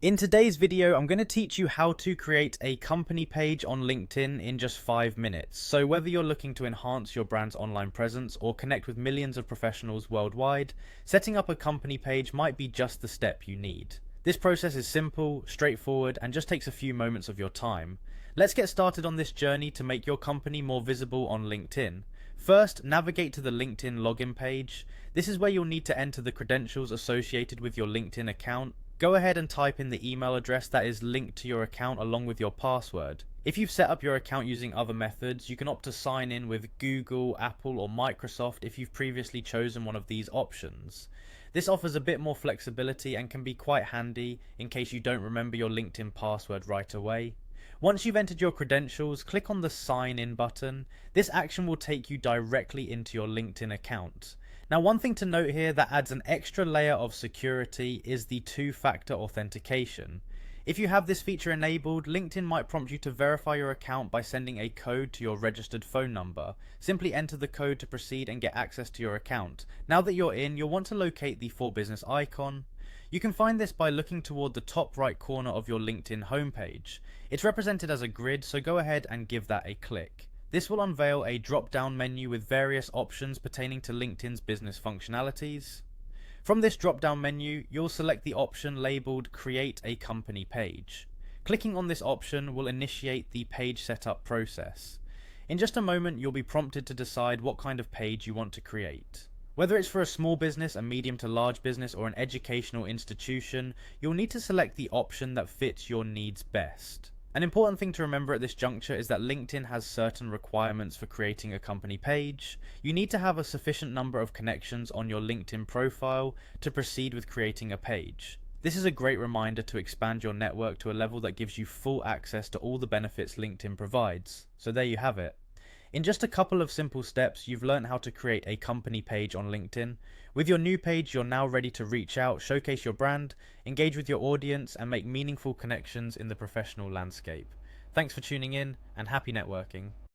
In today's video, I'm going to teach you how to create a company page on LinkedIn in just 5 minutes. So whether you're looking to enhance your brand's online presence or connect with millions of professionals worldwide, setting up a company page might be just the step you need. This process is simple, straightforward, and just takes a few moments of your time. Let's get started on this journey to make your company more visible on LinkedIn. First, navigate to the LinkedIn login page. This is where you'll need to enter the credentials associated with your LinkedIn account. Go ahead and type in the email address that is linked to your account along with your password. If you've set up your account using other methods, you can opt to sign in with Google, Apple, or Microsoft if you've previously chosen one of these options. This offers a bit more flexibility and can be quite handy in case you don't remember your LinkedIn password right away. Once you've entered your credentials, click on the sign in button. This action will take you directly into your LinkedIn account. Now, one thing to note here that adds an extra layer of security is the two-factor authentication. If you have this feature enabled, LinkedIn might prompt you to verify your account by sending a code to your registered phone number. Simply enter the code to proceed and get access to your account. Now that you're in, you'll want to locate the For Business icon. You can find this by looking toward the top right corner of your LinkedIn homepage. It's represented as a grid, so go ahead and give that a click. This will unveil a drop-down menu with various options pertaining to LinkedIn's business functionalities. From this drop-down menu, you'll select the option labeled Create a Company Page. Clicking on this option will initiate the page setup process. In just a moment, you'll be prompted to decide what kind of page you want to create. Whether it's for a small business, a medium to large business, or an educational institution, you'll need to select the option that fits your needs best. An important thing to remember at this juncture is that LinkedIn has certain requirements for creating a company page. You need to have a sufficient number of connections on your LinkedIn profile to proceed with creating a page. This is a great reminder to expand your network to a level that gives you full access to all the benefits LinkedIn provides. So there you have it. In just a couple of simple steps, you've learned how to create a company page on LinkedIn. With your new page, you're now ready to reach out, showcase your brand, engage with your audience, and make meaningful connections in the professional landscape. Thanks for tuning in, and happy networking.